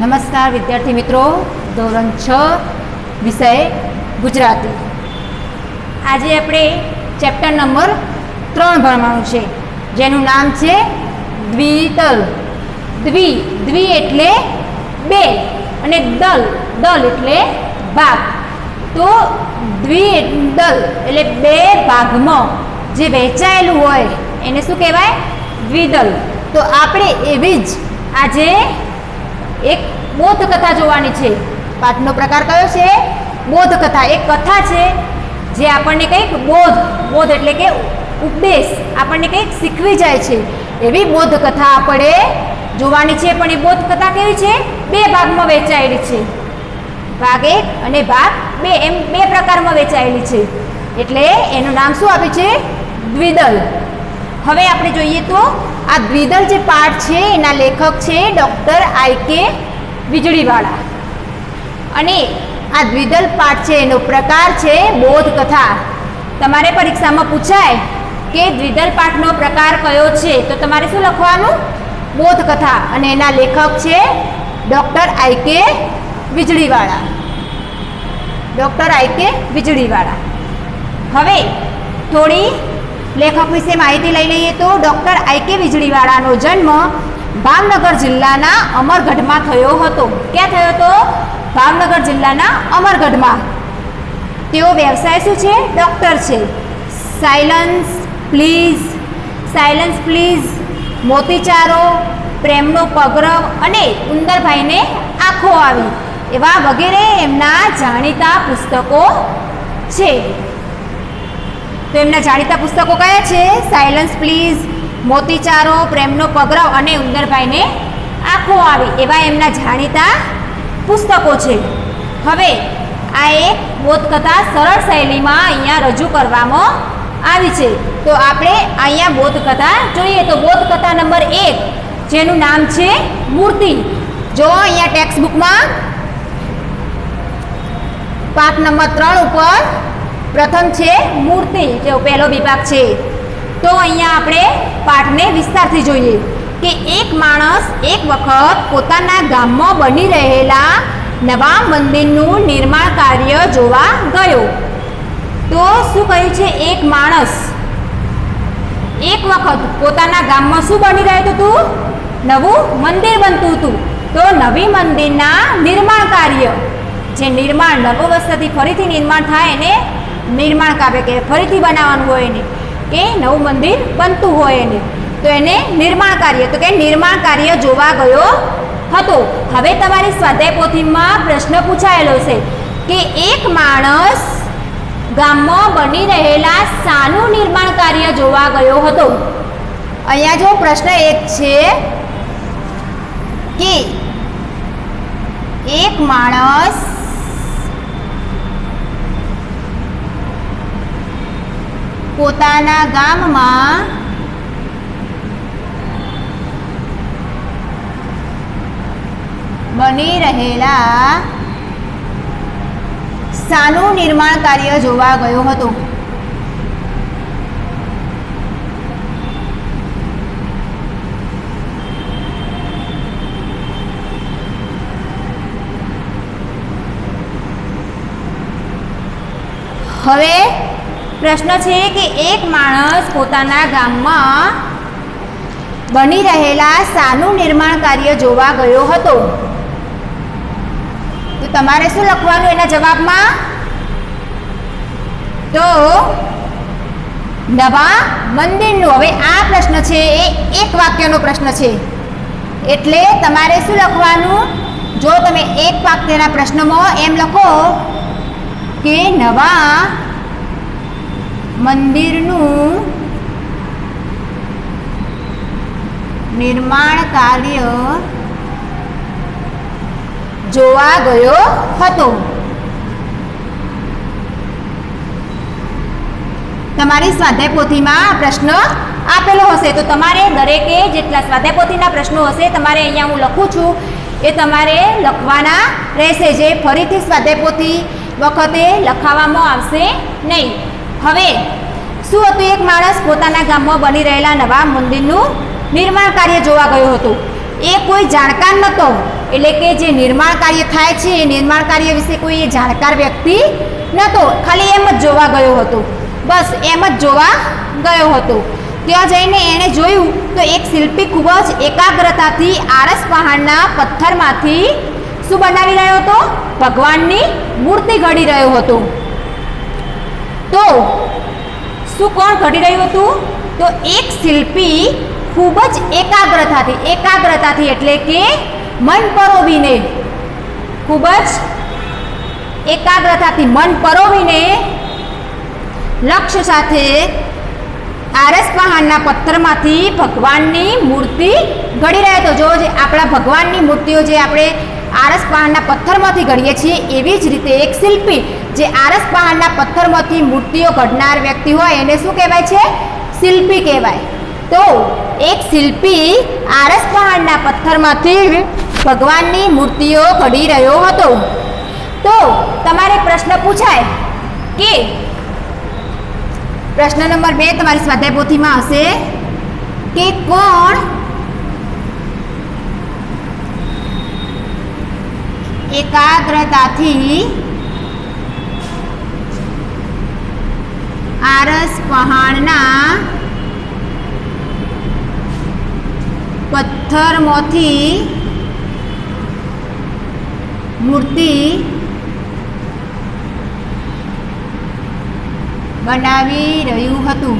નમસ્કાર વિદ્યાર્થી મિત્રો, ધોરણ 6 વિષય ગુજરાતી. આજે આપણે ચેપ્ટર નંબર 3 ભણવાનું છે, જેનું નામ છે દ્વિતલ. દ્વિ એટલે બે અને દલ એટલે ભાગ. તો દ્વિદલ એટલે બે ભાગમાં જે વહેંચાયેલું હોય એને શું કહેવાય? દ્વિદલ. તો આપણે એવી જ આજે એક બોધકથા જોવાની છે. પાઠનો પ્રકાર કયો છે? બોધકથા. એક કથા છે જે આપણને કંઈક બોધ એટલે કે ઉપદેશ, આપણને કંઈક શીખવી જાય છે. એવી બોધકથા આપણે જોવાની છે. પણ એ બોધકથા કેવી છે? બે ભાગમાં વહેંચાયેલી છે. ભાગ 1 અને ભાગ 2 એમ બે પ્રકારમાં વહેંચાયેલી છે. એટલે એનું નામ શું આપ્યું છે? દ્વિદલ. હવે આપણે જોઈએ તો આ દ્વિદલ જે પાઠ છે એના લેખક છે ડૉક્ટર I.K. વીજળીવાળા. અને આ દ્વિદલ પાઠ છે એનો પ્રકાર છે બોધકથા. તમારે પરીક્ષામાં પૂછાય કે દ્વિદલ પાઠનો પ્રકાર કયો છે, તો તમારે શું લખવાનું? બોધકથા. અને એના લેખક છે doctor I.K. Vijaliwala. Doctor I.K. Vijaliwala. હવે થોડી લેખક વિશે માહિતી લઈ લઈએ તો ડૉક્ટર I.K. વીજળીવાળાનો જન્મ ભાવનગર જિલ્લાના અમરગઢમાં થયો હતો. ક્યાં થયો હતો? ભાવનગર જિલ્લાના અમરગઢમાં. તેઓ વ્યવસાય શું છે? ડૉક્ટર છે. સાયલન્સ પ્લીઝ, મોતીચારો, પ્રેમનો પગરવ અને ઉંદરભાઈને આંખો આવી એવા વગેરે એમના જાણીતા પુસ્તકો છે. તો એમના જાણીતા પુસ્તકો કયા છે? સાયલન્સ પ્લીઝ, મોતીચારો, પ્રેમનો પગરવ અને ઉંદરભાઈને આંખો આવી એવા એમના જાણીતા પુસ્તકો છે. હવે આ એક બોધકથા સરળ શૈલીમાં અહીંયા રજૂ કરવામાં આવી છે. તો આપણે અહીંયા બોધકથા જોઈએ. તો બોધકથા નંબર 1 જેનું નામ છે મૂર્તિ. જો અહીંયા ટેક્સ્ટ બુકમાં પાઠ નંબર 3 ઉપર પ્રથમ છે મૂર્તિ, જે પહેલો વિભાગ છે. તો અહીંયા આપણે પાઠને વિસ્તારથી જોઈએ કે એક માણસ એક વખત પોતાના ગામમાં બની રહેલા નવા મંદિરનું નિર્માણ કાર્ય જોવા ગયો. તો શું કહ્યું છે? એક માણસ એક વખત પોતાના ગામમાં શું બની રહ્યું હતું? નવું મંદિર બનતું હતું. તો નવી મંદિરના નિર્માણ કાર્ય, જે નિર્માણ નવવસ્તુથી ફરીથી નિર્માણ થાય એને નિર્માણ કાર્ય કે ફરીથી બનાવવાનું હોય એને, કે નવું મંદિર બનતું હોય એને, તો એને નિર્માણ કાર્ય, તો કે નિર્માણ કાર્ય જોવા ગયો હતો. હવે તમારી સ્વાધ્યાય પોથીમાં પ્રશ્ન પૂછાયેલો છે કે એક માણસ ગામમાં બની રહેલા શાનું નિર્માણ કાર્ય જોવા ગયો હતો. અહીંયા જો પ્રશ્ન એક છે કે એક માણસ પોતાના ગામમાં બની રહેલા શાનું નિર્માણ કાર્ય જોવા ગયો હતો. હવે પ્રશ્ન છે કે એક માણસ પોતાના ગામમાં બની રહેલા શાનું નિર્માણ કાર્ય જોવા ગયો હતો. તો તમારે શું લખવાનું એના જવાબમાં? તો નવા મંદિરનું. હવે આ પ્રશ્ન છે એ એક વાક્યનો પ્રશ્ન છે, એટલે તમારે શું લખવાનું? જો તમે એક વાક્યના પ્રશ્નમાં એમ લખો કે નવા મંદિરનું નિર્માણ કાર્ય જોવા ગયો હતો. તમારી સ્વાધ્યાય પોથીમાં પ્રશ્ન આપેલો હશે, તો તમારે દરેકે જેટલા સ્વાધ્યાય પોથીના પ્રશ્નો હશે તમારે અહીંયા હું લખું છું એ તમારે લખવાના રહેશે, જે ફરીથી સ્વાધ્યાય પોથી વખતે લખાવવામાં આવશે નહીં. હવે શું હતું? એક માણસ પોતાના ગામમાં બની રહેલા નવા મંદિરનું નિર્માણ કાર્ય જોવા ગયો હતો. એ કોઈ જાણકાર નહોતો, એટલે કે જે નિર્માણ કાર્ય થાય છે એ નિર્માણ કાર્ય વિશે કોઈ જાણકાર વ્યક્તિ નહોતો, ખાલી એમ જ જોવા ગયો હતો, બસ એમ જ જોવા ગયો હતો. ત્યાં જઈને એણે જોયું તો એક શિલ્પી ખૂબ જ એકાગ્રતાથી આરસ પહાડના પથ્થરમાંથી શું બનાવી રહ્યો હતો? ભગવાનની મૂર્તિ ઘડી રહ્યો હતો. તો શું કોણ ઘડી રહ્યું હતું? તો એક શિલ્પી ખૂબ જ એકાગ્રતાથી એટલે કે મન પરોવીને, ખૂબ જ એકાગ્રતાથી મન પરોવીને લક્ષ્ય સાથે આરસ પહાડના પથ્થરમાંથી ભગવાનની મૂર્તિ ઘડી રહ્યો હતો. જો જે આપણા ભગવાનની મૂર્તિઓ જે આપણે આરસ પહાડના પથ્થરમાંથી ઘડીએ છીએ, એવી જ રીતે એક શિલ્પી જે આરસ પહાડના પથ્થરમાંથી મૂર્તિઓ ઘડનાર વ્યક્તિ હોય એને શું કહેવાય છે? શિલ્પી કહેવાય. તો એક શિલ્પી આરસ પહાડના પથ્થરમાંથી ભગવાનની મૂર્તિઓ ઘડી રહ્યો હતો. તો તમારે પ્રશ્ન પૂછાય કે પ્રશ્ન નંબર 2 તમારી સ્વાધ્યાય પોથીમાં હશે કે કોણ એકાગ્રતાથી આરસ પહાડના પથ્થરમાંથી મૂર્તિ બનાવી રહ્યું હતું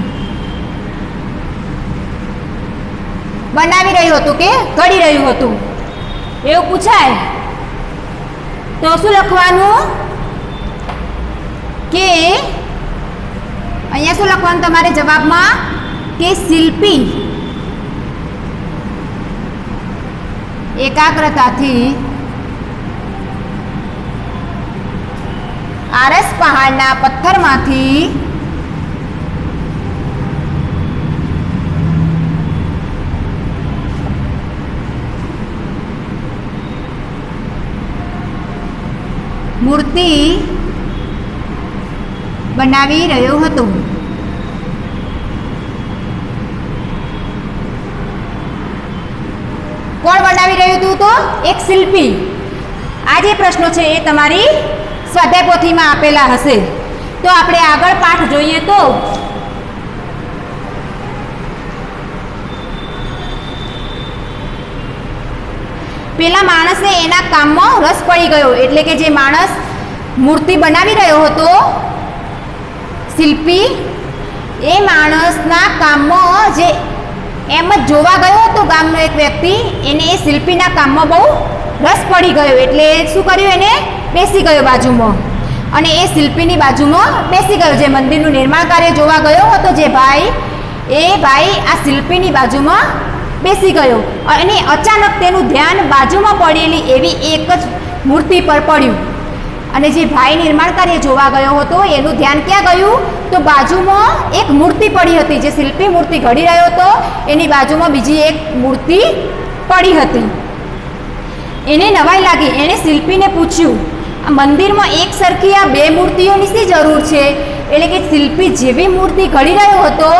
કે ઘડી રહ્યું હતું એવું પૂછાય તો શું લખવાનું? કે અહીંયા શું લખવાનું તમારે જવાબમાં? કે શિલ્પી એકાગ્રતાથી આરસ પહાડના પથ્થરમાંથી મૂર્તિ બનાવી રહ્યો હતો. કોણ બનાવી રહ્યું હતું? તો એક શિલ્પી. આ જે પ્રશ્નો છે એ તમારી સ્વાધ્યાય પોથીમાં આપેલા હશે. તો આપણે આગળ પાઠ જોઈએ તો પેલા માણસને એના કામમાં રસ પડી ગયો, એટલે કે જે માણસ મૂર્તિ બનાવી રહ્યો હતો શિલ્પી, એ માણસના કામમાં જે એમ જ જોવા ગયો હતો ગામનો એક વ્યક્તિ, એને એ શિલ્પીના કામમાં બહુ રસ પડી ગયો. એટલે શું કર્યું? એને બેસી ગયો બાજુમાં, અને એ શિલ્પીની બાજુમાં બેસી ગયો. જે મંદિરનું નિર્માણ કાર્ય જોવા ગયો હતો જે ભાઈ, એ ભાઈ આ શિલ્પીની બાજુમાં બેસી ગયો અને અચાનક તેનું ધ્યાન બાજુમાં પડેલી એવી એક જ મૂર્તિ પર પડ્યું. અને જે ભાઈ નિર્માણ કાર્ય જોવા ગયો હતો એનું ધ્યાન ક્યાં ગયું? તો બાજુમાં એક મૂર્તિ પડી હતી. જે શિલ્પી મૂર્તિ ઘડી રહ્યો હતો એની બાજુમાં બીજી એક મૂર્તિ પડી હતી. એને નવાઈ લાગી. એણે શિલ્પીને પૂછ્યું, આ મંદિરમાં એક સરખી આ બે મૂર્તિઓની શી જરૂર છે? એટલે કે શિલ્પી જેવી મૂર્તિ ઘડી રહ્યો હતો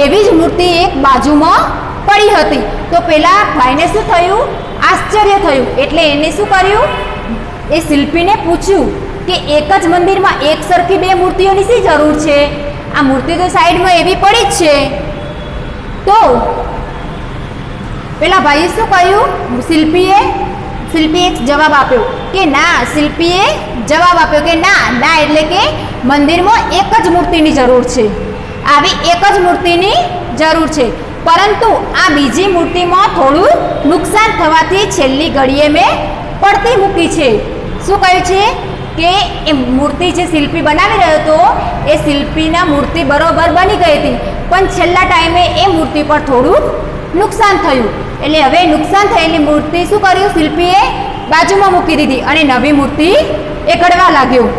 એવી જ મૂર્તિ એક બાજુમાં પડી હતી. તો પેલા ભાઈને શું થયું? આશ્ચર્ય થયું. એટલે એને શું કર્યું? એ શિલ્પીને પૂછ્યું કે એક જ મંદિરમાં એક સરખી બે મૂર્તિઓની શી જરૂર છે? આ મૂર્તિ તો સાઈડમાં એવી પડી જ છે. તો પેલા ભાઈએ શું કહ્યું? શિલ્પીએ જવાબ આપ્યો કે ના. શિલ્પીએ જવાબ આપ્યો કે ના એટલે કે મંદિરમાં એક જ મૂર્તિની જરૂર છે, આવી એક જ મૂર્તિની જરૂર છે. પરંતુ આ બીજી મૂર્તિમાં થોડું નુકસાન થવાથી છેલ્લી ઘડીએ મેં પડતી મૂકી છે. શું કહ્યું છે? કે એ મૂર્તિ જે શિલ્પી બનાવી રહ્યો હતો એ શિલ્પીના મૂર્તિ બરોબર બની ગઈ હતી, પણ છેલ્લા ટાઈમે એ મૂર્તિ પર થોડું નુકસાન થયું. એટલે હવે નુકસાન થયેલી મૂર્તિ શું કર્યું? શિલ્પીએ બાજુમાં મૂકી દીધી અને નવી મૂર્તિ એ ઘડવા લાગ્યો.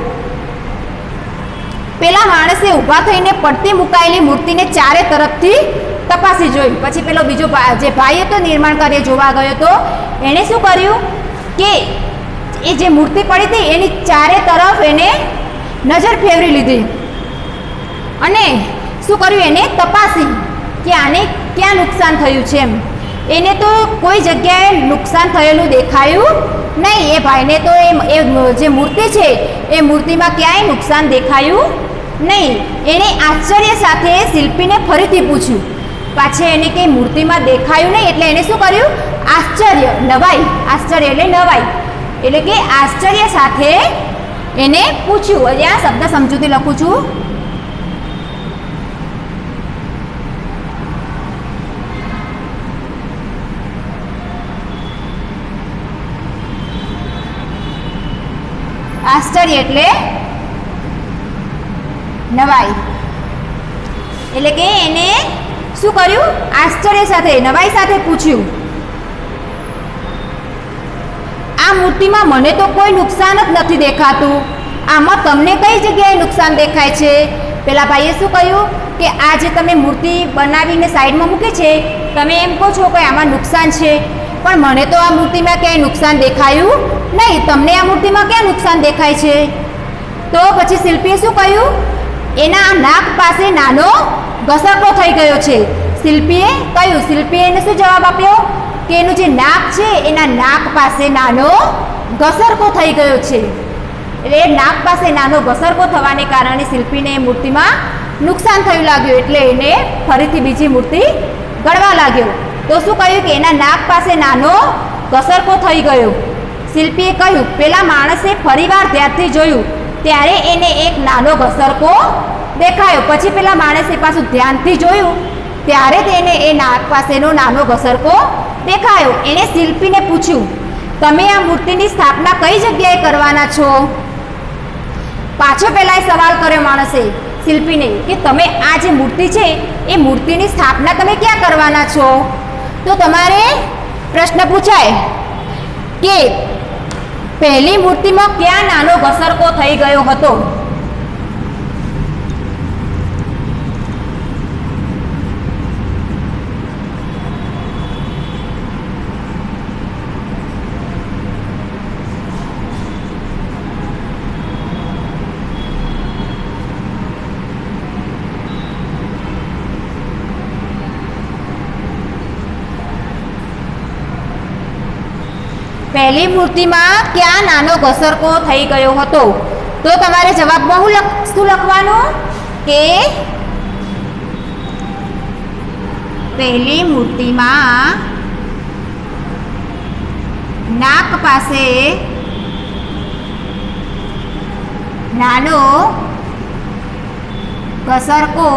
પેલા માણસે ઊભા થઈને પડતી મુકાયેલી મૂર્તિને ચારે તરફથી તપાસી જોઈ. પછી પેલો બીજો જે ભાઈ હતો નિર્માણ કાર્ય જોવા ગયો હતો એણે શું કર્યું કે એ જે મૂર્તિ પડી હતી એની ચારે તરફ એને નજર ફેરવી લીધી અને શું કર્યું? એને તપાસી કે આને ક્યાં નુકસાન થયું છે એમ. એને તો કોઈ જગ્યાએ નુકસાન થયેલું દેખાયું નહીં. એ ભાઈને તો એ જે મૂર્તિ છે એ મૂર્તિમાં ક્યાંય નુકસાન દેખાયું નહીં. એણે આશ્ચર્ય સાથે શિલ્પીને ફરીથી પૂછ્યું. પાછે એને કંઈ મૂર્તિમાં દેખાયું નહીં એટલે એને શું કર્યું? આશ્ચર્ય, નવાઈ. આશ્ચર્ય એટલે નવાઈ, એટલે કે આશ્ચર્ય સાથે એને પૂછ્યું. હજી આ શબ્દ સમજૂતી લખું છું. આશ્ચર્ય એટલે નવાઈ, એટલે કે એને શું કર્યું? આશ્ચર્ય સાથે, નવાઈ સાથે પૂછ્યું. આ મૂર્તિમાં મને તો કોઈ નુકસાન જ નથી દેખાતું, આમાં તમને કઈ જગ્યાએ નુકસાન દેખાય છે? પેલા ભાઈએ શું કહ્યું કે આ જે તમે મૂર્તિ બનાવીને સાઈડમાં મૂકી છે, તમે એમ કહો છો કે આમાં નુકસાન છે, પણ મને તો આ મૂર્તિમાં ક્યાંય નુકસાન દેખાયું નહીં. તમને આ મૂર્તિમાં ક્યાં નુકસાન દેખાય છે? તો પછી શિલ્પીએ શું કહ્યું? એના નાક પાસે નાનો ઘસરકો થઈ ગયો છે. શિલ્પીએ કહ્યું, શિલ્પીએ એને શું જવાબ આપ્યો કે એનું જે નાક છે એના નાક પાસે નાનો ઘસરકો થઈ ગયો છે. એટલે નાક પાસે નાનો ઘસરકો થવાને કારણે શિલ્પીને એ મૂર્તિમાં નુકસાન થયું લાગ્યું, એટલે એને ફરીથી બીજી મૂર્તિ ઘડવા લાગ્યો. તો શું કહ્યું કે એના નાક પાસે નાનો ઘસરકો થઈ ગયો. શિલ્પીએ કહ્યું, પેલા માણસે ફરીવાર ધ્યાનથી જોયું ત્યારે એને એક નાનો ઘસરકો દેખાયો. પછી પેલા માણસે પાછું ધ્યાનથી જોયું ત્યારે તેને એ નાક પાસેનો નાનો ઘસરકો દેખાયો. એણે શિલ્પીને પૂછ્યું, તમે આ મૂર્તિની સ્થાપના કઈ જગ્યાએ કરવાના છો? પાછો પહેલાં સવાલ કર્યો માણસે શિલ્પીને કે તમે આ જે મૂર્તિ છે એ મૂર્તિની સ્થાપના તમે ક્યાં કરવાના છો? તો તમારે પ્રશ્ન પૂછાય કે પહેલી મૂર્તિમાં ક્યાં નાનો ઘસરકો થઈ ગયો હતો? પહેલી મૂર્તિમાં ક્યાં નાનો ઘસરકો થઈ ગયો હતો? તો તમારે જવાબમાં શું લખવાનું કે પહેલી મૂર્તિમાં નાક પાસે નાનો ઘસરકો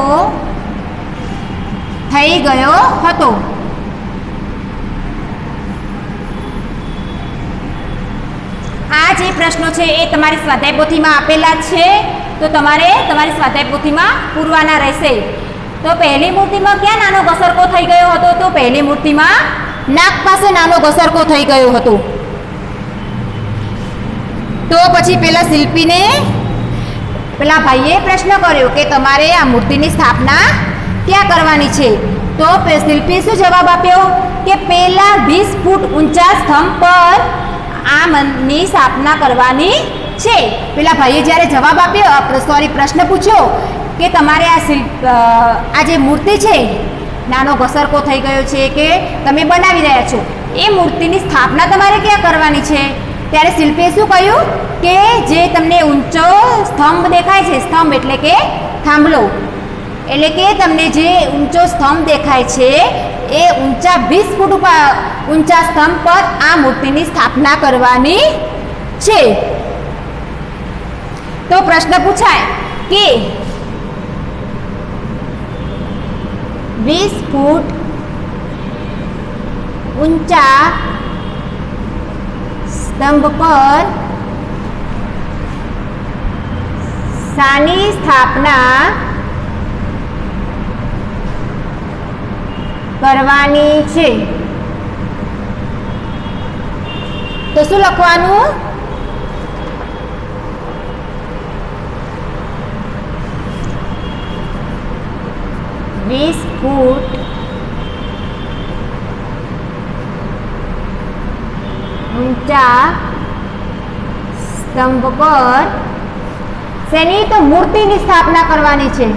થઈ ગયો હતો. આ જે પ્રશ્નો છે એ તમારી સ્વાધ્યાય પોથીમાં આપેલા છે, તો તમારે તમારી સ્વાધ્યાય પોથીમાં પૂરવાના રહેશે. તો પહેલી મૂર્તિમાં ક્યાં નાનો ઘસરકો થઈ ગયો હતો? તો પહેલી મૂર્તિમાં નાક પાસે નાનો ઘસરકો થઈ ગયો હતો. તો પછી પેલા શિલ્પીને પેલા ભાઈએ પ્રશ્ન કર્યો કે તમારે આ મૂર્તિની સ્થાપના ક્યાં કરવાની છે? તો શિલ્પીએ શું જવાબ આપ્યો કે પેલા 20 ફૂટ ઊંચા સ્તંભ પર આ મનની સ્થાપના કરવાની છે. પેલા ભાઈએ જ્યારે જવાબ આપ્યો, પ્રશ્ન પૂછ્યો કે તમારે આ જે મૂર્તિ છે નાનો ઘસરકો થઈ ગયો છે કે તમે બનાવી રહ્યા છો, એ મૂર્તિની સ્થાપના તમારે ક્યાં કરવાની છે? ત્યારે શિલ્પીએ શું કહ્યું કે જે તમને ઊંચો સ્તંભ દેખાય છે, સ્તંભ એટલે કે થાંભલો, એટલે કે તમને જે ઊંચો સ્તંભ દેખાય છે એ ઊંચા 20 ફૂટ ઊંચા સ્તંભ પર આ મૂર્તિની સ્થાપના કરવાની છે. તો પ્રશ્ન પૂછાય કે 20 ફૂટ ઊંચા સ્તંભ પર શાની સ્થાપના કરવાની છે? તો શું લખવાનું? વીસ ફૂટ ઊંચા સ્તંભ પર શેની? તો મૂર્તિની સ્થાપના કરવાની છે.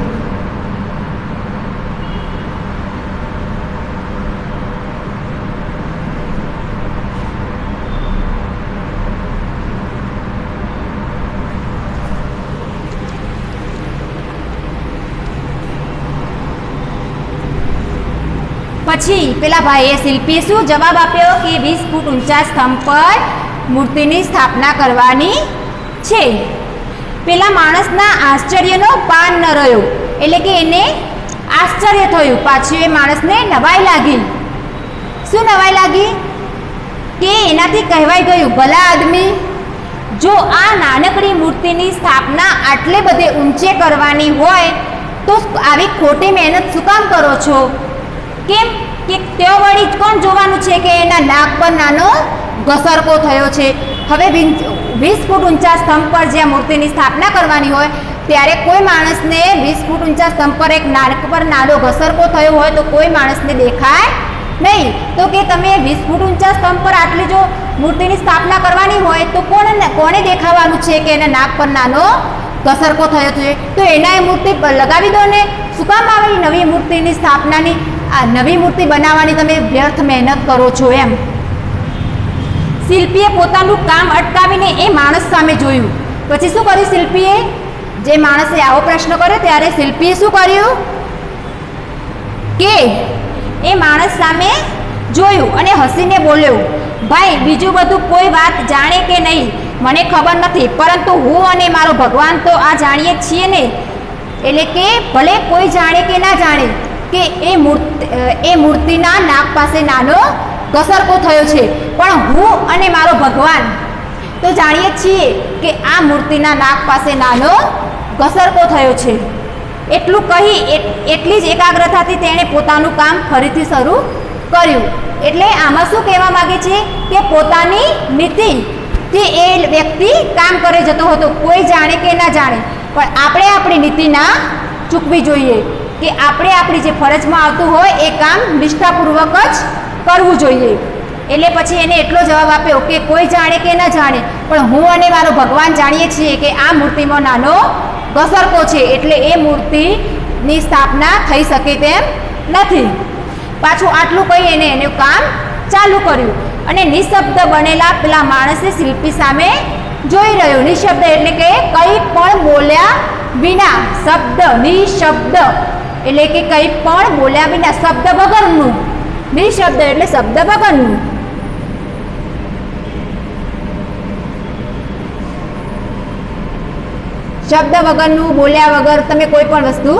પછી પેલા ભાઈએ શિલ્પીએ શું જવાબ આપ્યો કે 20 ફૂટ ઊંચા સ્તંભ પર મૂર્તિની સ્થાપના કરવાની છે. પેલા માણસના આશ્ચર્યનો પાર ન રહ્યો, એટલે કે એને આશ્ચર્ય થયું. પાછું એ માણસને નવાઈ લાગી. શું નવાઈ લાગી? કે એનાથી કહેવાય ગયું, ભલા આદમી, જો આ નાનકડી મૂર્તિની સ્થાપના આટલે બધે ઊંચે કરવાની હોય તો આવી ખોટી મહેનત શું કામ કરો છો? કેમ કે તે વળી કોણ જોવાનું છે કે એના નાક પર નાનો ઘસરકો થયો છે. હવે 20 ફૂટ ઊંચા સ્તંભ પર જ્યાં મૂર્તિની સ્થાપના કરવાની હોય ત્યારે કોઈ માણસને 20 ફૂટ ઊંચા સ્તંભ પર એક નાક પર નાનો ઘસરકો થયો હોય તો કોઈ માણસને દેખાય નહીં. તો કે તમે 20 ફૂટ ઊંચા સ્તંભ પર આટલી જો મૂર્તિની સ્થાપના કરવાની હોય તો કોને દેખાવાનું છે કે એના નાક પર નાનો ઘસરકો થયો છે? તો એના એ મૂર્તિ લગાવી દો ને. શું કામ આવી નવી મૂર્તિની સ્થાપનાની આ નવી મૂર્તિ બનાવવાની તમે વ્યર્થ મહેનત કરો છો એમ. શિલ્પીએ પોતાનું કામ અટકાવીને એ માણસ સામે જોયું. પછી શું કર્યું શિલ્પીએ? જે માણસે આવો પ્રશ્ન કર્યો ત્યારે શિલ્પીએ શું કર્યું કે એ માણસ સામે જોયું અને હસીને બોલ્યો, ભાઈ બીજું બધું કોઈ વાત જાણે કે નહીં મને ખબર નથી, પરંતુ હું અને મારો ભગવાન તો આ જાણીએ છીએ ને. એટલે કે ભલે કોઈ જાણે કે ના જાણે કે એ મૂર્તિના નાક પાસે નાનો ઘસરકો થયો છે, પણ હું અને મારો ભગવાન તો જાણીએ છીએ કે આ મૂર્તિના નાક પાસે નાનો ઘસરકો થયો છે. એટલું કહી એટલી જ એકાગ્રતાથી તેણે પોતાનું કામ ફરીથી શરૂ કર્યું. એટલે આમાં શું કહેવા માગે છે કે પોતાની નીતિથી એ વ્યક્તિ કામ કરે જતો હતો, કોઈ જાણે કે ના જાણે. પણ આપણે આપણી નીતિ ના ચૂકવી જોઈએ કે આપણે આપણી જે ફરજમાં આવતું હોય એ કામ નિષ્ઠાપૂર્વક જ કરવું જોઈએ. એટલે પછી એને એટલો જવાબ આપ્યો કે કોઈ જાણે કે ના જાણે, પણ હું અને મારો ભગવાન જાણીએ છીએ કે આ મૂર્તિમાં નાનો ઘસરકો છે, એટલે એ મૂર્તિની સ્થાપના થઈ શકે તેમ નથી. પાછું આટલું કહી એનું કામ ચાલુ કર્યું અને નિશબ્દ બનેલા પેલા માણસે શિલ્પી સામે જોઈ રહ્યો. નિશબ્દ એટલે કે કંઈ પણ બોલ્યા વિના, શબ્દ નિશબ્દ એટલે કે કંઈ પણ બોલ્યા વિના, શબ્દ વગરનું. નિશબ્દ એટલે શબ્દ વગરનું. શબ્દ વગરનું, બોલ્યા વગર તમે કોઈ પણ વસ્તુ.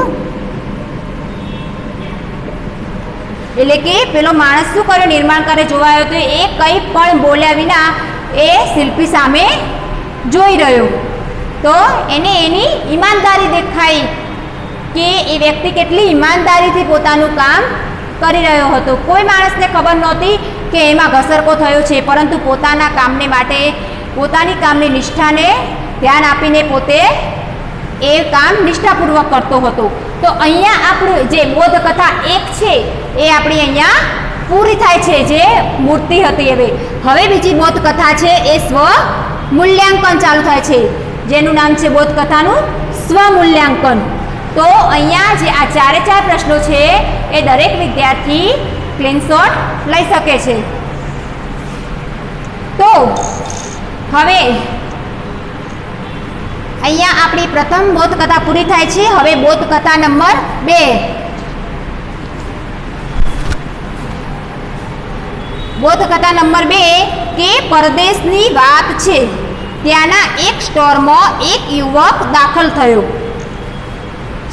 એટલે કે પેલો માણસ શું કર્યો, નિર્માણ કરે જોવાયો તો એ કંઈ પણ બોલ્યા વિના એ શિલ્પી સામે જોઈ રહ્યો. તો એને એની ઈમાનદારી દેખાઈ કે એ વ્યક્તિ કેટલી ઈમાનદારીથી પોતાનું કામ કરી રહ્યો હતો. કોઈ માણસને ખબર નહોતી કે એમાં ઘસરકો થયો છે, પરંતુ પોતાના કામને માટે પોતાની કામની નિષ્ઠાને ધ્યાન આપીને પોતે એ કામ નિષ્ઠાપૂર્વક કરતો હતો. તો અહીંયા આપણું જે બોધકથા 1 છે એ આપણી અહીંયા પૂરી થાય છે, જે મૂર્તિ હતી. હવે બીજી બોધકથા છે એ સ્વ મૂલ્યાંકન ચાલુ થાય છે, જેનું નામ છે બોધકથાનું સ્વમૂલ્યાંકન. તો અહીંયા જે આ 4 પ્રશ્નો છે એ દરેક વિદ્યાર્થી સ્ક્રીનશોટ લઈ શકે છે. તો હવે અહીંયા આપણી પ્રથમ બોધકથા પૂરી થાય છે. હવે બોધકથા નંબર 2. બોધકથા નંબર 2 કે પરદેશની વાત છે. ત્યાંના એક સ્ટોરમાં એક યુવક દાખલ થયો.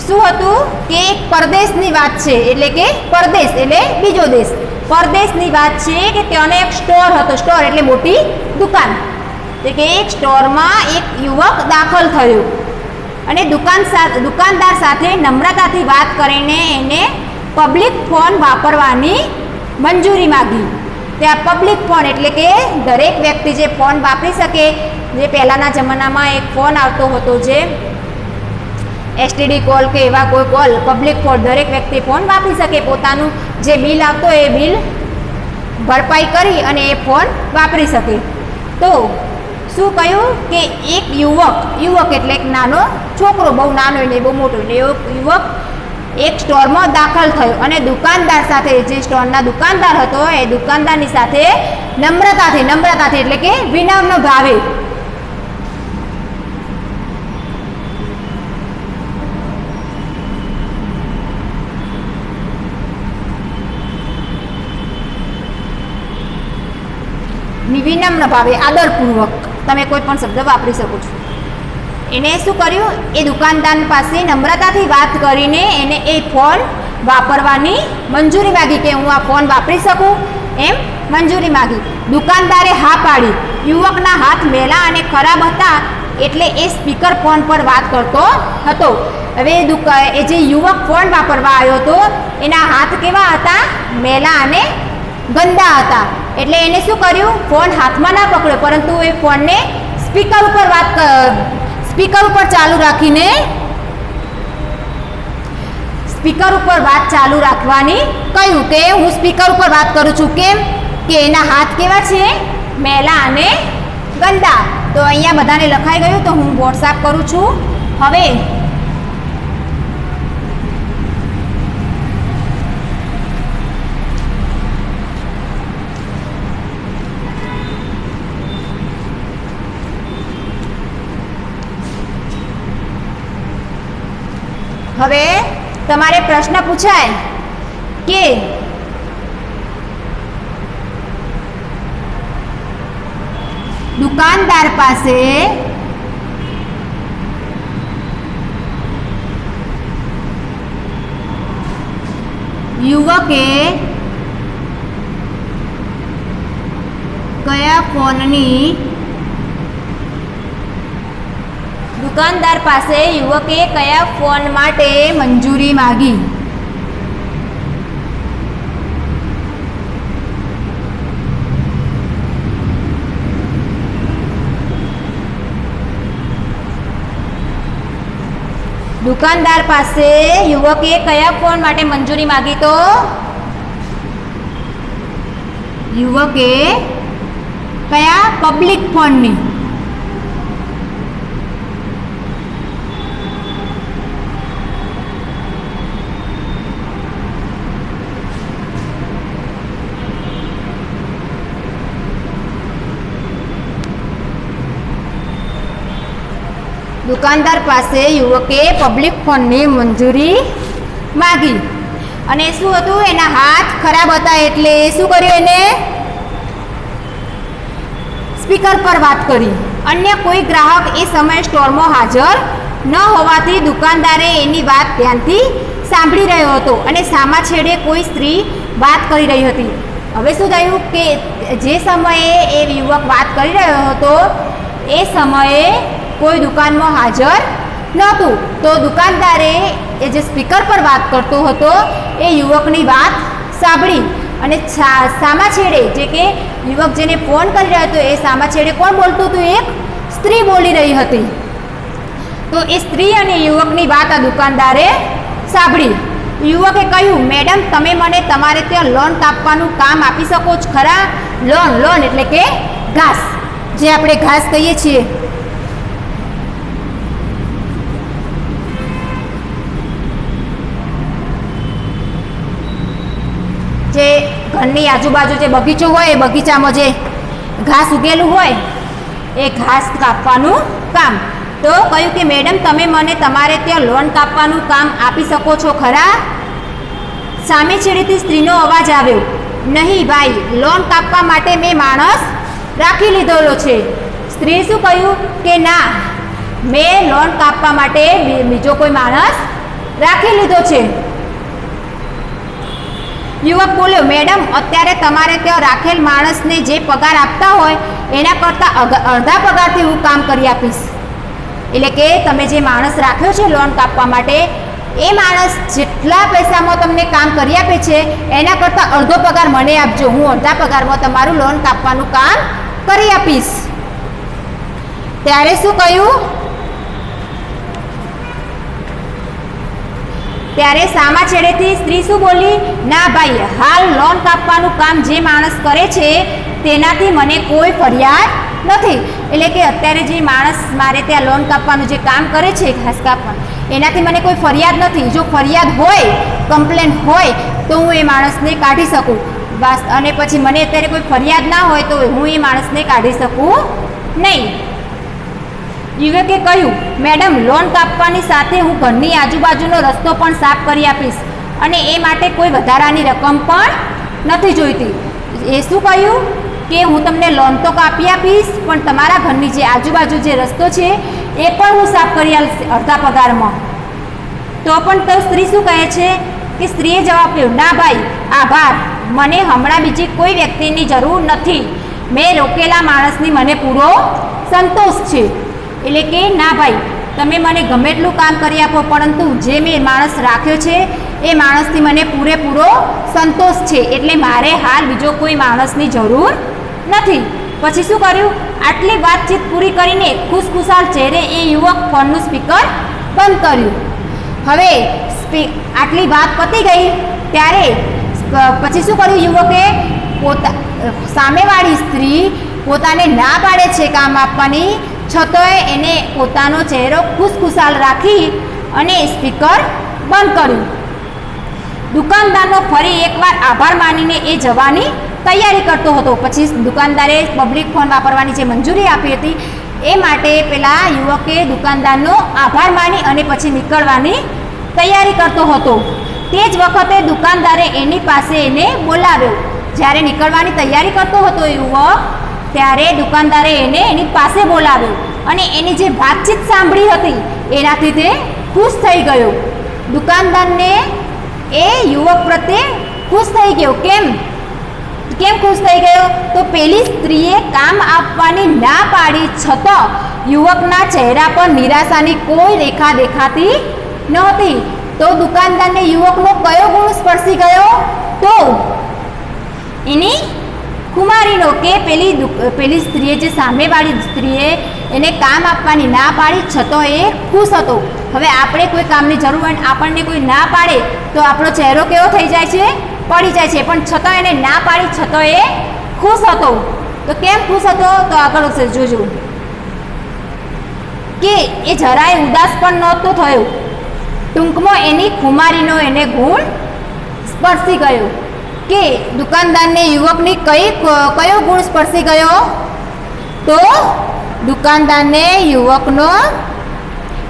શું હતું કે એક પરદેશની વાત છે, એટલે કે પરદેશ એટલે બીજો દેશ. પરદેશની વાત છે કે ત્યાંનો એક સ્ટોર હતો. સ્ટોર એટલે મોટી દુકાન. એટલે કે એક સ્ટોરમાં એક યુવક દાખલ થયો અને દુકાનદાર સાથે નમ્રતાથી વાત કરીને એને પબ્લિક ફોન વાપરવાની મંજૂરી માગી. ત્યાં પબ્લિક ફોન એટલે કે દરેક વ્યક્તિ જે ફોન વાપરી શકે. જે પહેલાંના જમાનામાં એક ફોન આવતો હતો, જે એસટીડી કોલ કે એવા કોઈ કોલ, પબ્લિક ફોન, દરેક વ્યક્તિ ફોન વાપરી શકે. પોતાનું જે બિલ આવતો એ બિલ ભરપાઈ કરી અને એ ફોન વાપરી શકે. તો શું કહ્યું કે એક યુવક એટલે એક નાનો છોકરો, બહુ નાનો એટલે બહુ મોટો, એટલે યુવક એક સ્ટોરમાં દાખલ થયો અને દુકાનદાર સાથે, જે સ્ટોરના દુકાનદાર હતો એ દુકાનદારની સાથે નમ્રતાથી એટલે કે વિનમ્ર ભાવે વિનમ્ર ભાવે આદરપૂર્વક તમે કોઈ પણ શબ્દ વાપરી શકો છો. એને શું કર્યું, એ દુકાનદાર પાસે નમ્રતાથી વાત કરીને એને એ ફોન વાપરવાની મંજૂરી માગી કે હું આ ફોન વાપરી શકું એમ મંજૂરી માગી. દુકાનદારે હા પાડી. યુવકના હાથ મેલા અને ખરાબ હતા એટલે એ સ્પીકર ફોન પર વાત કરતો હતો. હવે એ જે યુવક ફોન વાપરવા આવ્યો હતો એના હાથ કેવા હતા, મેલા અને ગંદા હતા. એટલે એને શું કર્યું, ફોન હાથમાં ના પકડ્યો પરંતુ એ ફોનને સ્પીકર ઉપર ચાલુ રાખીને સ્પીકર ઉપર વાત ચાલુ રાખવાની કહ્યું કે હું સ્પીકર ઉપર વાત કરું છું. કેમ કે એના હાથ કેવા છે, મેલા અને ગંદા. તો અહીંયા બધાને લખાઈ ગયું. તો હું બોર્ડ સાફ કરું છું. હવે તમારે પ્રશ્ન પૂછાય કે દુકાનદાર પાસે યુવકે કયા ફોનની દુકાનદાર પાસે યુવકે કયા ફોન માટે મંજૂરી માગી? દુકાનદાર પાસે યુવકે કયા ફોન માટે મંજૂરી માગી? તો યુવકે કયા પબ્લિક ફોનની? દુકાનદાર પાસે યુવકે પબ્લિક ફોનની મંજૂરી માગી. અને શું હતું, એના હાથ ખરાબ હતા એટલે શું કર્યું, એને સ્પીકર પર વાત કરી. અન્ય કોઈ ગ્રાહક એ સમયે સ્ટોરમાં હાજર ન હોવાથી દુકાનદારે એની વાત ધ્યાનથી સાંભળી રહ્યો હતો અને સામા છેડે કોઈ સ્ત્રી વાત કરી રહી હતી. હવે શું થયું કે જે સમયે એ યુવક વાત કરી રહ્યો હતો એ સમયે કોઈ દુકાનમાં હાજર નહોતું. તો દુકાનદારે એ જે સ્પીકર પર વાત કરતો હતો એ યુવકની વાત સાંભળી અને સામા છેડે જે કે યુવક જેને ફોન કરી રહ્યો હતો એ સામા છેડે કોણ બોલતું હતું, એક સ્ત્રી બોલી રહી હતી. તો એ સ્ત્રી અને યુવકની વાત આ દુકાનદારે સાંભળી. યુવકે કહ્યું, મેડમ તમે મને તમારે ત્યાં લોન કાપવાનું કામ આપી શકો છો ખરા? લોન એટલે કે ઘાસ, જે આપણે ઘાસ કહીએ છીએ. જે ઘરની આજુબાજુ જે બગીચો હોય એ બગીચામાં જે ઘાસ ઉગેલું હોય એ ઘાસ કાપવાનું કામ. તો કહ્યું કે મેડમ તમે મને તમારે ત્યાં લોન કાપવાનું કામ આપી શકો છો ખરા? સામે છેડેથી સ્ત્રીનો અવાજ આવ્યો, નહીં ભાઈ, લોન કાપવા માટે મેં માણસ રાખી લીધેલો છે. સ્ત્રીએ શું કહ્યું કે ના, મેં લોન કાપવા માટે બીજો કોઈ માણસ રાખી લીધો છે. યુવક બોલ્યો, મેડમ અત્યારે તમારે ત્યાં રાખેલ માણસને જે પગાર આપતા હોય એના કરતાં અડધા પગારથી હું કામ કરી આપીશ. એટલે કે તમે જે માણસ રાખ્યો છે લોન કાપવા માટે એ માણસ જેટલા પૈસામાં તમને કામ કરી આપે છે એના કરતાં અડધો પગાર મને આપજો, હું અડધા પગારમાં તમારું લોન કાપવાનું કામ કરી આપીશ. ત્યારે શું કહ્યું, ત્યારે સામા છેડેથી સ્ત્રી શું બોલી, ના ભાઈ, હાલ લોન કાપવાનું કામ જે માણસ કરે છે તેનાથી મને કોઈ ફરિયાદ નથી. એટલે કે અત્યારે જે માણસ મારે ત્યાં લોન કાપવાનું જે કામ કરે છે ઘાસ કાપવાનું, એનાથી મને કોઈ ફરિયાદ નથી. જો ફરિયાદ હોય, કમ્પ્લેન હોય તો હું એ માણસને કાઢી શકું બસ. અને પછી મને અત્યારે કોઈ ફરિયાદ ના હોય તો હું એ માણસને કાઢી શકું નહીં. યુવકે કહ્યું, મેડમ લોન કાપવાની સાથે હું ઘરની આજુબાજુનો રસ્તો પણ સાફ કરી આપીશ અને એ માટે કોઈ વધારાની રકમ પણ નથી જોઈતી. એ શું કહ્યું, કે હું તમને લોન તો કાપી આપીશ, પણ તમારા ઘરની જે આજુબાજુ જે રસ્તો છે એ પણ હું સાફ કરી આપીશ અડધા પગારમાં. તો પણ તો સ્ત્રી શું કહે છે કે સ્ત્રીએ જવાબ આપ્યો, ના ભાઈ, આભાર, મને હમણાં બીજી કોઈ વ્યક્તિની જરૂર નથી, મેં રોકેલા માણસની મને પૂરો સંતોષ છે. એટલે કે ના ભાઈ, તમે મને ગમે એટલું કામ કરી આપો, પરંતુ જે મેં માણસ રાખ્યો છે એ માણસથી મને પૂરેપૂરો સંતોષ છે, એટલે મારે હાલ બીજો કોઈ માણસની જરૂર નથી. પછી શું કર્યું? આટલી વાતચીત પૂરી કરીને ખુશખુશાલ ચહેરે એ યુવક ફોનનું સ્પીકર બંધ કર્યું. હવે આટલી વાત પતી ગઈ ત્યારે પછી શું કર્યું યુવકે? સામેવાળી સ્ત્રી પોતાને ના પાડે છે કામ આપવાની, છતાંય એને પોતાનો ચહેરો ખુશખુશાલ રાખી અને સ્પીકર બંધ કર્યું. દુકાનદારનો ફરી એકવાર આભાર માનીને એ જવાની તૈયારી કરતો હતો. પછી દુકાનદારે પબ્લિક ફોન વાપરવાની જે મંજૂરી આપી હતી એ માટે પેલા યુવકે દુકાનદારનો આભાર માની અને પછી નીકળવાની તૈયારી કરતો હતો. તે જ વખતે દુકાનદારે એની પાસે એને બોલાવ્યો. જ્યારે નીકળવાની તૈયારી કરતો હતો યુવક, ત્યારે દુકાનદારે એને એની પાસે બોલાવ્યો અને એની જે વાતચીત સાંભળી હતી એનાથી તે ખુશ થઈ ગયો. દુકાનદારને એ યુવક પ્રત્યે ખુશ થઈ ગયો. કેમ ખુશ થઈ ગયો? તો પેલી સ્ત્રીએ કામ આપવાની ના પાડી છતાં યુવકના ચહેરા પર નિરાશાની કોઈ રેખા દેખાતી નહોતી. તો દુકાનદારને યુવકનો કયો ગુણ સ્પર્શી ગયો? તો એની કુમારીનો, કે પેલી સ્ત્રીએ, જે સામેવાળી સ્ત્રીએ એને કામ આપવાની ના પાડી છતાં એ ખુશ હતો. હવે આપણે કોઈ કામની જરૂર હોય આપણને કોઈ ના પાડે તો આપણો ચહેરો કેવો થઈ જાય છે? પડી જાય છે. પણ છતાં એને ના પાડી છતાં એ ખુશ હતો. તો કેમ ખુશ હતો? તો આગળ જોજો કે એ જરાય ઉદાસ પણ નહોતો થયો. ટૂંકમાં એની કુમારીનો એને ગુણ સ્પર્શી ગયો. કે દુકાનદારને યુવકની કયો ગુણ સ્પર્શી ગયો? તો દુકાનદારને યુવકનો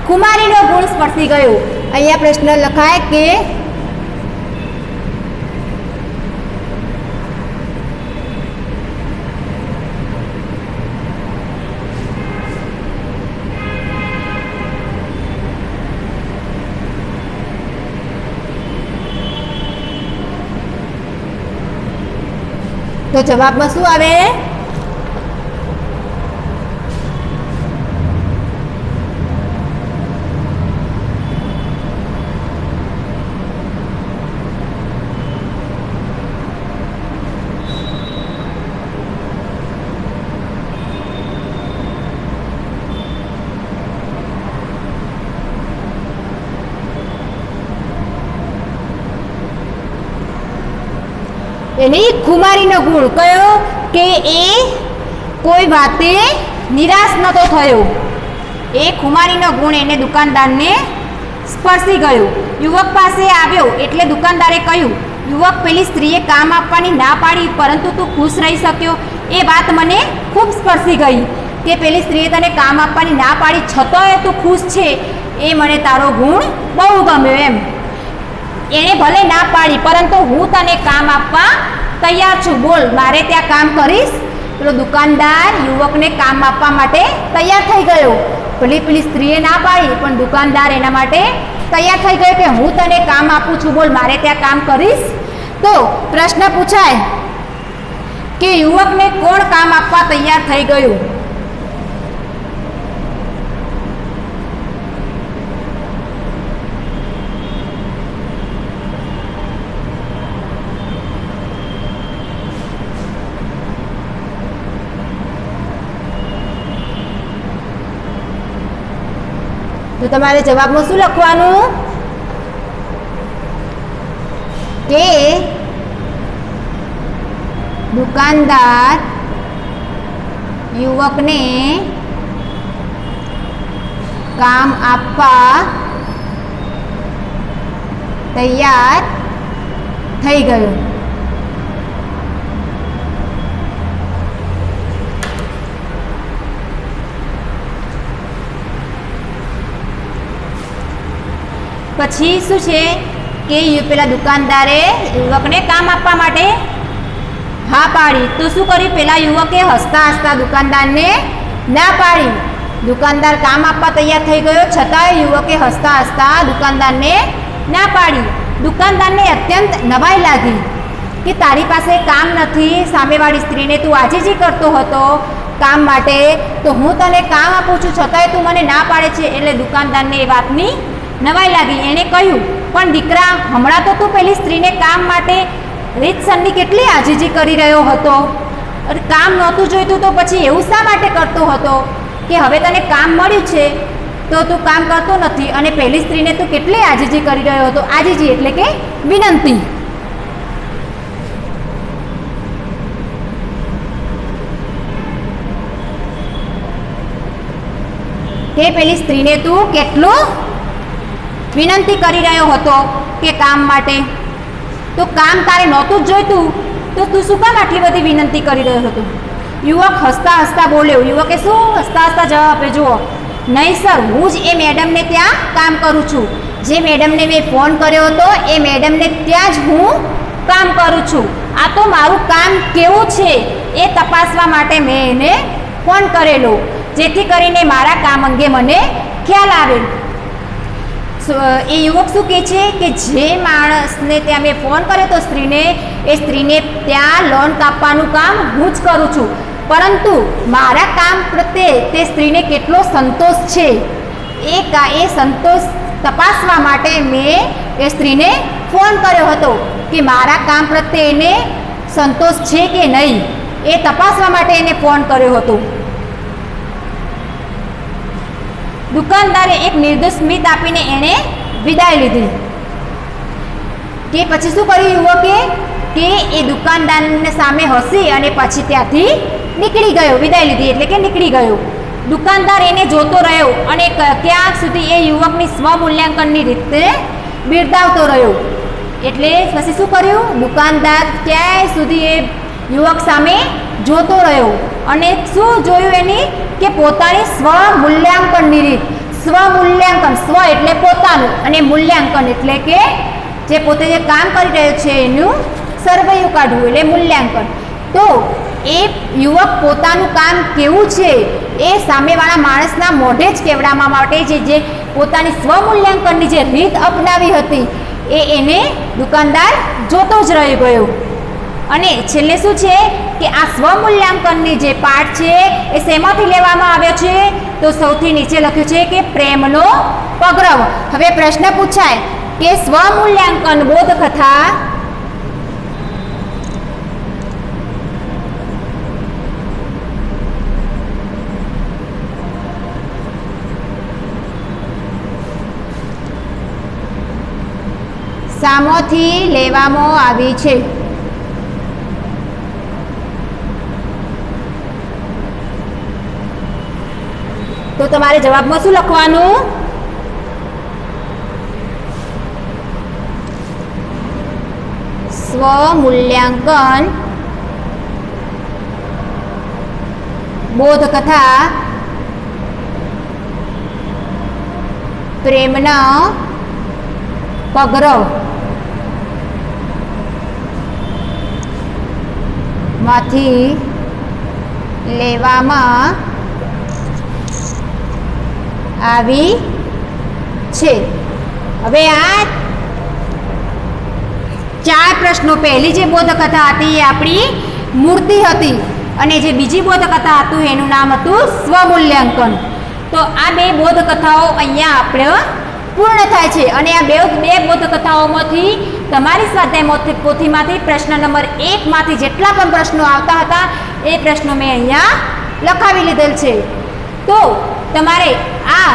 કુમારીનો ગુણ સ્પર્શી ગયો. અહીંયા પ્રશ્ન લખાય કે તો જવાબમાં શું આવે? એની કુમારીનો ગુણ કયો? કે એ કોઈ વાતે નિરાશ નહોતો થયો. એ કુમારીનો ગુણ એને દુકાનદારને સ્પર્શી ગયો. યુવક પાસે આવ્યો એટલે દુકાનદારે કહ્યું, યુવક, પેલી સ્ત્રીએ કામ આપવાની ના પાડી પરંતુ તું ખુશ રહી શક્યો, એ વાત મને ખૂબ સ્પર્શી ગઈ. કે પેલી સ્ત્રીએ તને કામ આપવાની ના પાડી છતાંય તું ખુશ છે, એ મને તારો ગુણ બહુ ગમ્યો. એમ એણે ભલે ના પાડી પરંતુ હું તને કામ આપવા તૈયાર છું, બોલ, મારે ત્યાં કામ કરીશ? પેલો દુકાનદાર યુવકને કામ આપવા માટે તૈયાર થઈ ગયો. પેલી સ્ત્રીએ ના પાડી પણ દુકાનદાર એના માટે તૈયાર થઈ ગયો કે હું તને કામ આપું છું, બોલ, મારે ત્યાં કામ કરીશ? તો પ્રશ્ન પૂછાય કે યુવકને કોણ કામ આપવા તૈયાર થઈ ગયું? તો તમારે જવાબમાં શું લખવાનું? કે દુકાનદાર યુવકને કામ આપવા તૈયાર થઈ ગયો. પછી શું છે કે પેલા દુકાનદારે યુવકને કામ આપવા માટે હા પાડી. તો શું કર્યું, પેલા યુવકે હસતા હસતા દુકાનદારને ના પાડી. દુકાનદાર કામ આપવા તૈયાર થઈ ગયો, છતાંય યુવકે હસતા હસતા દુકાનદારને ના પાડી. દુકાનદારને અત્યંત નવાઈ લાગી કે તારી પાસે કામ નથી, સામેવાળી સ્ત્રીને તું આજીજી કરતો હતો કામ માટે, તો હું તને કામ આપું છું છતાંય તું મને ના પાડે છે. એટલે દુકાનદારને એ વાતની નવાઈ લાગી. એણે કહ્યું, પણ દીકરા, હમણાં તો તું પેલી સ્ત્રીને કામ માટે રીતસરની કેટલી આજીજી કરી રહ્યો હતો. કામ નહોતું જોઈતું તો પછી એવું શા માટે કરતો હતો કે હવે તને કામ મળ્યું છે તો તું કામ કરતો નથી, અને પહેલી સ્ત્રીને તું કેટલી આજીજી કરી રહ્યો હતો. આજીજી એટલે કે વિનંતી. કે પેલી સ્ત્રીને તું કેટલું વિનંતી કરી રહ્યો હતો કે કામ માટે, તો કામ તારે નહોતું જ જોઈતું તો તું શું કામ આટલી બધી વિનંતી કરી રહ્યો હતો. યુવક હસતા હસતા બોલ્યો. યુવકે શું હસતા હસતા જવાબ આપ્યો, જુઓ, નહીં સર, હું જ એ મેડમને ત્યાં કામ કરું છું. જે મેડમને મેં ફોન કર્યો હતો એ મેડમને ત્યાં જ હું કામ કરું છું. આ તો મારું કામ કેવું છે એ તપાસવા માટે મેં એને ફોન કરેલો, જેથી કરીને મારા કામ અંગે મને ખ્યાલ આવે. એ યુવક શું કહે છે કે જે માણસને ત્યાં મેં ફોન કર્યો તો સ્ત્રીને, એ સ્ત્રીને ત્યાં લોન કાપવાનું કામ હું જ કરું છું, પરંતુ મારા કામ પ્રત્યે તે સ્ત્રીને કેટલો સંતોષ છે એ સંતોષ તપાસવા માટે મેં એ સ્ત્રીને ફોન કર્યો હતો કે મારા કામ પ્રત્યે એને સંતોષ છે કે નહીં એ તપાસવા માટે એને ફોન કર્યો હતો. દુકાનદારે એક નિર્દોષ સ્મિત આપીને એણે વિદાય લીધી. કે પછી શું કર્યું યુવકે કે એ દુકાનદારની સામે હસી અને પછી ત્યાંથી નીકળી ગયો. વિદાય લીધી એટલે કે નીકળી ગયો. દુકાનદાર એને જોતો રહ્યો અને ક્યાંક સુધી એ યુવકની સ્વમૂલ્યાંકનની રીતે બિરદાવતો રહ્યો. એટલે પછી શું કર્યું, દુકાનદાર ક્યાંય સુધી એ યુવક સામે જોતો રહ્યો અને શું જોયું એની કે પોતાની સ્વમૂલ્યાંકનની રીત. સ્વમૂલ્યાંકન, સ્વ એટલે પોતાનું અને મૂલ્યાંકન એટલે કે જે પોતે જે કામ કરી રહ્યો છે એનું સર્વૈયું કાઢવું એટલે મૂલ્યાંકન. તો એ યુવક પોતાનું કામ કેવું છે એ સામેવાળા માણસના મોઢે જ કહેવડાવવા માટે જે પોતાની સ્વમૂલ્યાંકનની જે રીત અપનાવી હતી એ એને દુકાનદાર જોતો જ રહી ગયો. અને છેલ્લે શું છે કે આ સ્વમૂલ્યાંકનની જે પાઠ છે એ શેમાંથી લેવામાં આવ્યો છે, તો સૌથી નીચે લખ્યું છે કે પ્રેમનો પગરવ. હવે પ્રશ્ન પૂછાય કે સ્વમૂલ્યાંકન બોધકથા શામાંથી લેવામાં આવી છે? તો તમારે જવાબમાં શું લખવાનું? સ્વમૂલ્યાંકન બોધકથા પ્રેમના પગરવ માંથી લેવામાં આવી છે. હવે આ 4 પ્રશ્નો, પહેલી જે બોધકથા હતી એ આપણી મૂર્તિ હતી અને જે બીજી બોધકથા હતું એનું નામ હતું સ્વમૂલ્યાંકન. તો આ 2 બોધકથાઓ અહીંયા આપણે પૂર્ણ થાય છે અને આ બે બોધકથાઓમાંથી તમારી સ્વાધ્યાય પોથીમાંથી પ્રશ્ન નંબર 1 માંથી જેટલા પણ પ્રશ્નો આવતા હતા એ પ્રશ્નો મેં અહીંયા લખાવી લીધેલ છે. તો તમારે આ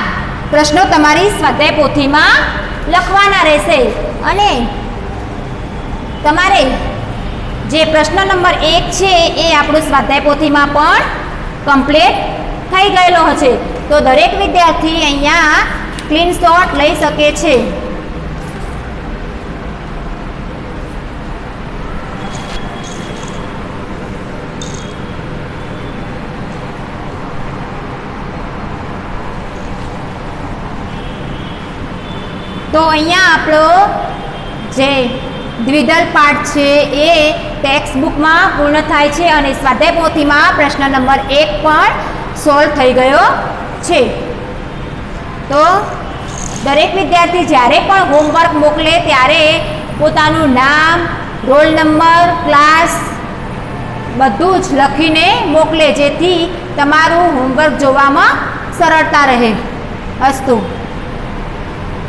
પ્રશ્નો તમારી સ્વાધ્યાય પોથીમાં લખવાના રહેશે અને તમારે જે પ્રશ્ન નંબર 1 છે એ આપણું સ્વાધ્યાય પોથીમાં પણ કમ્પ્લીટ થઈ ગયેલો હશે. તો દરેક વિદ્યાર્થી અહીંયા સ્ક્રીનશોટ લઈ શકે છે. તો અહીંયા આપણો જે દ્વિદલ પાઠ છે એ ટેક્સ્ટ બુકમાં પૂર્ણ થાય છે અને સ્વાધ્યાય પોથીમાં પ્રશ્ન નંબર 1 પણ સોલ્વ થઈ ગયો છે. તો દરેક વિદ્યાર્થી જ્યારે પણ હોમવર્ક મોકલે ત્યારે પોતાનું નામ, રોલ નંબર, ક્લાસ બધું જ લખીને મોકલે, જેથી તમારું હોમવર્ક જોવામાં સરળતા રહે. અસ્તુ.